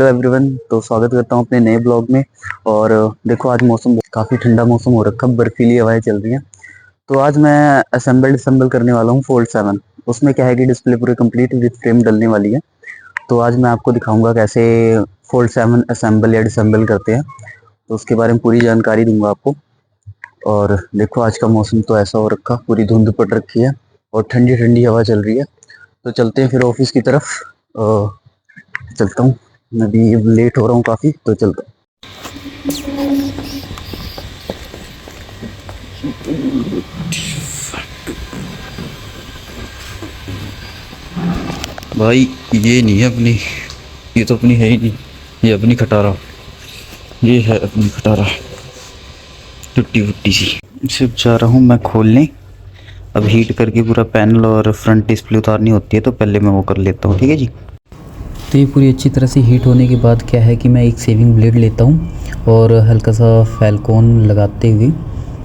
Hello everyone, तो स्वागत करता हूँ अपने नए ब्लॉग में। और देखो, आज मौसम काफ़ी ठंडा मौसम हो रखा है, बर्फीली हवाएं चल रही हैं। तो आज मैं असेंबल करने वाला हूँ फोल्ड 7। उसमें क्या है कि डिस्प्ले पूरी कंप्लीट विद फ्रेम डलने वाली है। तो आज मैं आपको दिखाऊंगा कैसे फोल्ड 7 असेंबल या डिसेंबल करते हैं। तो उसके बारे में पूरी जानकारी दूंगा आपको। और देखो, आज का मौसम तो ऐसा हो रखा, पूरी धुंध पड़ रखी है और ठंडी ठंडी हवा चल रही है। तो चलते हैं फिर ऑफिस की तरफ। चलता हूँ, मैं भी लेट हो रहा हूँ काफ़ी, तो चलता हूँ। भाई ये नहीं है अपनी, ये तो अपनी है ही नहीं। ये अपनी खटारा, ये है अपनी खटारा टूटी फुट्टी सी। सिर्फ जा रहा हूँ मैं खोलने। अब हीट करके पूरा पैनल और फ्रंट डिस्प्ले उतारनी होती है, तो पहले मैं वो कर लेता हूँ। ठीक है जी। तो ये पूरी अच्छी तरह से हीट होने के बाद क्या है कि मैं एक सेविंग ब्लेड लेता हूँ और हल्का सा फैल्कोन लगाते हुए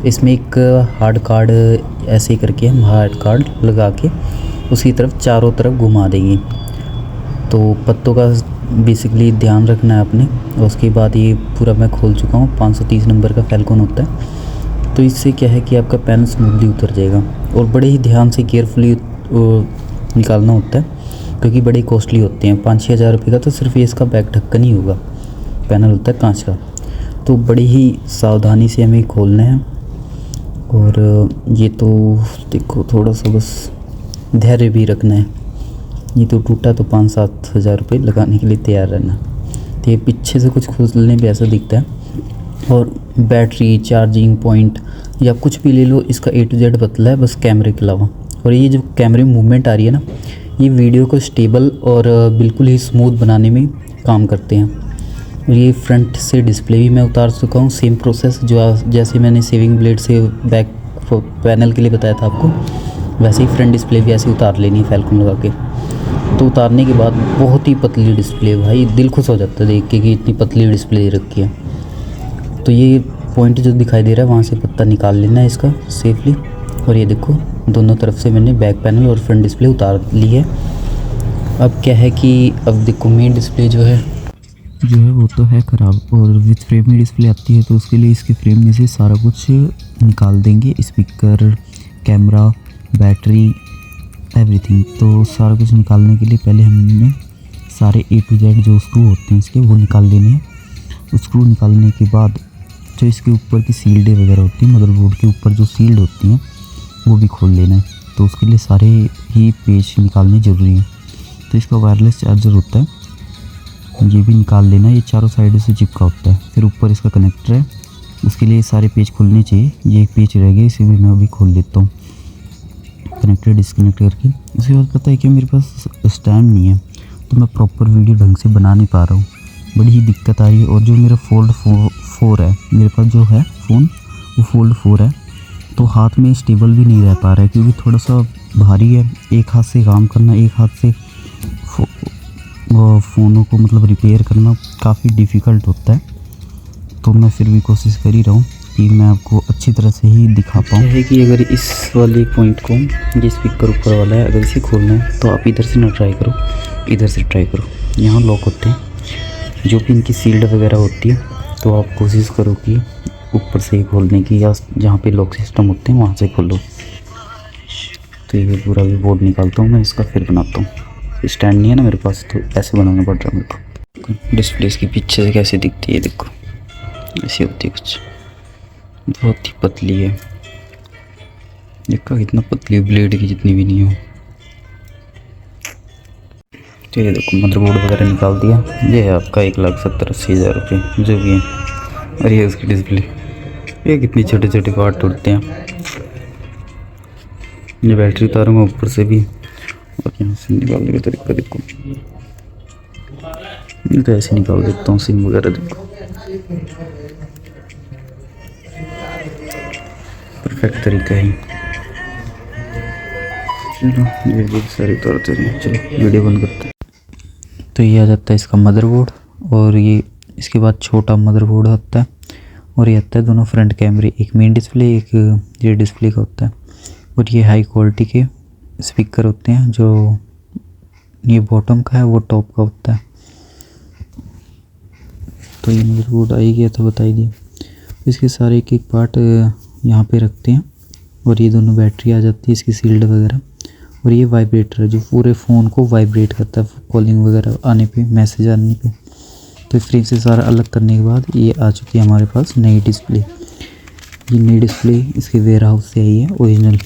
इसमें एक हार्ड कार्ड ऐसे ही करके हम हार्ड कार्ड लगा के उसकी तरफ चारों तरफ घुमा देंगे। तो पत्तों का बेसिकली ध्यान रखना है आपने। और उसके बाद ये पूरा मैं खोल चुका हूँ। 530 नंबर का फैल्कोन होता है। तो इससे क्या है कि आपका पैनल स्मूथली उतर जाएगा और बड़े ही ध्यान से केयरफुली निकालना होता है, क्योंकि बड़े कॉस्टली होते हैं। 5-6 हज़ार रुपये का तो सिर्फ ये इसका बैक ढक्कन ही होगा। पैनल होता है कांच का, तो बड़ी ही सावधानी से हमें खोलना है। और ये तो देखो, थोड़ा सा बस धैर्य भी रखना है। ये तो टूटा तो 5-7 हज़ार रुपये लगाने के लिए तैयार रहना। तो ये पीछे से कुछ खोलने पे ऐसा दिखता है। और बैटरी, चार्जिंग पॉइंट या कुछ भी ले लो, इसका A to Z पतला है बस कैमरे के अलावा। और ये जो कैमरे में मूवमेंट आ रही है ना, ये वीडियो को स्टेबल और बिल्कुल ही स्मूथ बनाने में काम करते हैं। और ये फ्रंट से डिस्प्ले भी मैं उतार चुका हूँ। सेम प्रोसेस जो जैसे मैंने सेविंग ब्लेड से बैक पैनल के लिए बताया था आपको, वैसे ही फ्रंट डिस्प्ले भी ऐसे उतार लेनी है फैल्कन लगा के। तो उतारने के बाद बहुत ही पतली डिस्प्ले, भाई दिल खुश हो जाता है देख के कि इतनी पतली डिस्प्ले दे रखी है। तो ये पॉइंट जो दिखाई दे रहा है वहाँ से पत्ता निकाल लेना है इसका सेफली। और ये देखो, दोनों तरफ से मैंने बैक पैनल और फ्रंट डिस्प्ले उतार ली है। अब क्या है कि अब देखो, मेन डिस्प्ले जो है वो तो है ख़राब, और विथ फ्रेम में डिस्प्ले आती है। तो उसके लिए इसके फ्रेम में से सारा कुछ निकाल देंगे, स्पीकर, कैमरा, बैटरी, एवरीथिंग। तो सारा कुछ निकालने के लिए पहले हमने सारे A to Z जो स्क्रू होते हैं इसके, वो निकाल लेने हैं। स्क्रू निकालने के बाद जो इसके ऊपर की सील्डें वगैरह होती हैं, मदरबोर्ड के ऊपर जो सील्ड होती हैं, वो भी खोल लेना है। तो उसके लिए सारे ही पेज निकालने ज़रूरी हैं। तो इसका वायरलेस चार्जर होता है, ये भी निकाल लेना है। ये चारों साइडों से चिपका होता है। फिर ऊपर इसका कनेक्टर है, उसके लिए सारे पेज खोलने चाहिए। ये एक पेज रह गया, इसे भी मैं अभी खोल लेता हूँ कनेक्टर डिस्कनेक्ट करके। उसके बाद पता है कि मेरे पास स्टैंड नहीं है, तो मैं प्रॉपर वीडियो ढंग से बना नहीं पा रहा हूँ। बड़ी ही दिक्कत आ रही है। और जो मेरा फोल्ड 4 है, मेरे पास जो है फ़ोन, वो फोल्ड 4 है, तो हाथ में स्टेबल भी नहीं रह पा रहा है, क्योंकि थोड़ा सा भारी है। एक हाथ से काम करना, एक हाथ से फ़ोनों को मतलब रिपेयर करना काफ़ी डिफ़िकल्ट होता है। तो मैं फिर भी कोशिश कर ही रहा हूँ कि मैं आपको अच्छी तरह से ही दिखा पाऊँ। है कि अगर इस वाले पॉइंट को, ये स्पीकर ऊपर वाला है, अगर इसे खोलना है तो आप इधर से ना ट्राई करो, इधर से ट्राई करो। यहाँ लॉक होते हैं, जो भी इनकी सील्ड वगैरह होती है, तो आप कोशिश करो कि ऊपर से ही खोलने की, या जहाँ पे लॉक सिस्टम होते हैं वहाँ से खोलो। तो ये पूरा भी बोर्ड निकालता हूँ मैं इसका, फिर बनाता हूँ। स्टैंड नहीं है ना मेरे पास, तो ऐसे बनाना पड़ रहा है मेरे को। डिस्प्ले इसकी पीछे से कैसे दिखती है, देखो ऐसी होती है कुछ, बहुत ही पतली है। देखो कितना पतली, ब्लेड की जितनी भी नहीं हो। तो ये देखो, मदरबोर्ड वगैरह निकाल दिया। ये है आपका 1,70,80 हज़ार रुपये जो भी है। और ये उसकी डिस्प्ले, ये कितनी छोटे छोटे पार्ट टूटते हैं। ये बैटरी उतारूँगा ऊपर से भी, और यहाँ से निकालने का तरीका देखो, ये तो ऐसे निकाल देता हूँ सिम वगैरह। देखो परफेक्ट तरीका है। चलो ये भी सारी उतारते रहे। चलो वीडियो बंद करते हैं। तो ये आ जाता है इसका मदरबोर्ड, और ये इसके बाद छोटा मदरबोर्ड होता है, और ये आता है दोनों फ्रंट कैमरे, एक मेन डिस्प्ले, एक ये डिस्प्ले का होता है। और ये हाई क्वालिटी के स्पीकर होते हैं, जो ये बॉटम का है वो टॉप का होता है। तो ये मदरबोर्ड आ ही गया था, बता ही दिया। इसके सारे एक एक पार्ट यहाँ पे रखते हैं और ये दोनों बैटरी आ जाती है, इसकी सील्ड वगैरह। और ये वाइब्रेटर है जो पूरे फ़ोन को वाइब्रेट करता है कॉलिंग वगैरह आने पे, मैसेज आने पे। तो फ्रेम से सारा अलग करने के बाद ये आ चुकी है हमारे पास नई डिस्प्ले। ये नई डिस्प्ले इसके वेयर हाउस से आई है ओरिजिनल।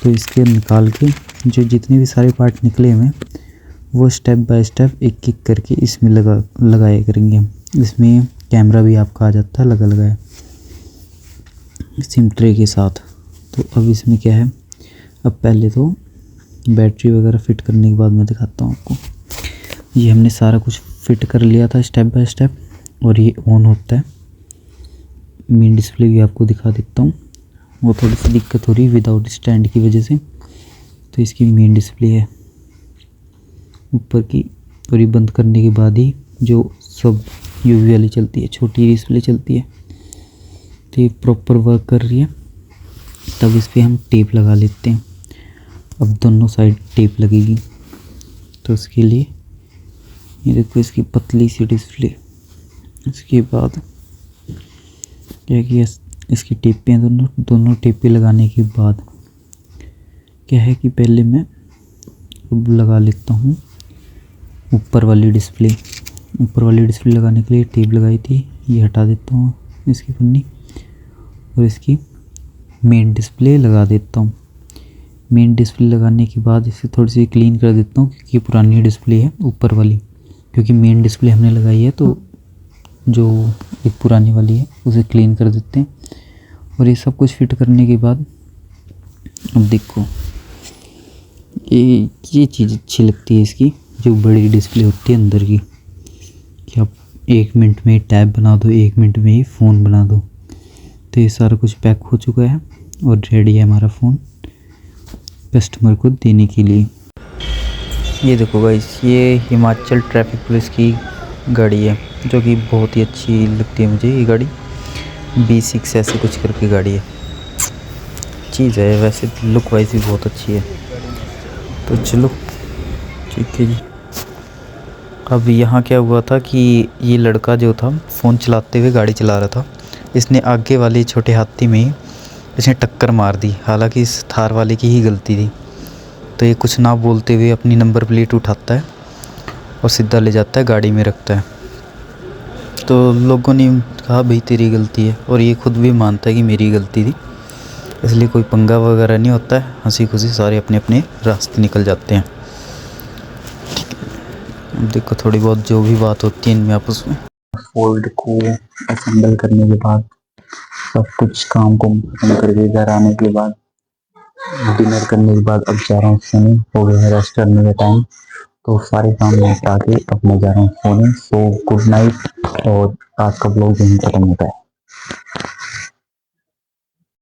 तो इसके निकाल के जो जितने भी सारे पार्ट निकले हुए हैं वो स्टेप बाय स्टेप एक एक करके इसमें लगाए करेंगे हम। इसमें कैमरा भी आपका आ जाता है लगा लगाया सिम ट्रे के साथ। तो अब इसमें क्या है, अब पहले तो बैटरी वगैरह फ़िट करने के बाद मैं दिखाता हूँ आपको। ये हमने सारा कुछ फ़िट कर लिया था स्टेप बाय स्टेप और ये ऑन होता है। मेन डिस्प्ले भी आपको दिखा देता हूँ, वो थोड़ी सी दिक्कत हो रही है विदाउट स्टैंड की वजह से। तो इसकी मेन डिस्प्ले है ऊपर की, और ये बंद करने के बाद ही जो सब यूवी वाली चलती है, छोटी डिस्प्ले चलती है। तो ये प्रॉपर वर्क कर रही है। तब इस पर हम टेप लगा लेते हैं। अब दोनों साइड टेप लगेगी, तो उसके लिए ये देखो इसकी पतली सी डिस्प्ले। इसके बाद क्या किया, इसकी टेपें दोनों टेपें लगाने के बाद क्या है कि पहले मैं अब लगा लेता हूँ ऊपर वाली डिस्प्ले। ऊपर वाली डिस्प्ले लगाने के लिए टेप लगाई थी, ये हटा देता हूँ इसकी पन्नी और इसकी मेन डिस्प्ले लगा देता हूँ। मेन डिस्प्ले लगाने के बाद इसे थोड़ी सी क्लीन कर देता हूँ क्योंकि पुरानी डिस्प्ले है ऊपर वाली, क्योंकि मेन डिस्प्ले हमने लगाई है तो जो एक पुरानी वाली है उसे क्लीन कर देते हैं। और ये सब कुछ फिट करने के बाद अब देखो ये चीज़ अच्छी लगती है इसकी, जो बड़ी डिस्प्ले होती है अंदर की, कि आप 1 मिनट में टैब बना दो, 1 मिनट में ही फ़ोन बना दो। तो ये सारा कुछ पैक हो चुका है और रेडी है हमारा फ़ोन कस्टमर को देने के लिए। ये देखो गाइस, ये हिमाचल ट्रैफिक पुलिस की गाड़ी है जो कि बहुत ही अच्छी लगती है मुझे। ये गाड़ी B6 ऐसे कुछ करके गाड़ी है, चीज़ है वैसे लुक वाइज भी बहुत अच्छी है। तो चलो ठीक है जी। अब यहाँ क्या हुआ था कि ये लड़का जो था फ़ोन चलाते हुए गाड़ी चला रहा था, इसने आगे वाले छोटे हाथी में इसने टक्कर मार दी। हालांकि इस थार वाले की ही गलती थी। तो ये कुछ ना बोलते हुए अपनी नंबर प्लेट उठाता है और सीधा ले जाता है गाड़ी में रखता है। तो लोगों ने कहा भाई तेरी गलती है, और ये खुद भी मानता है कि मेरी गलती थी, इसलिए कोई पंगा वगैरह नहीं होता है। हंसी खुशी सारे अपने अपने रास्ते निकल जाते हैं। अब देखो थोड़ी बहुत जो भी बात होती है इनमें आपस में। फोल्ड को असेंबल करने के बाद सब कुछ काम को खत्म करके घर आने के बाद डिनर करने के बाद अब जा रहा हूँ सोने। हो गया है रेस्ट करने का टाइम, तो सारे काम निपटा के अब मैं जा रहा हूँ सोने। सो गुड नाइट, और आज का ब्लॉग यहीं खत्म होता है।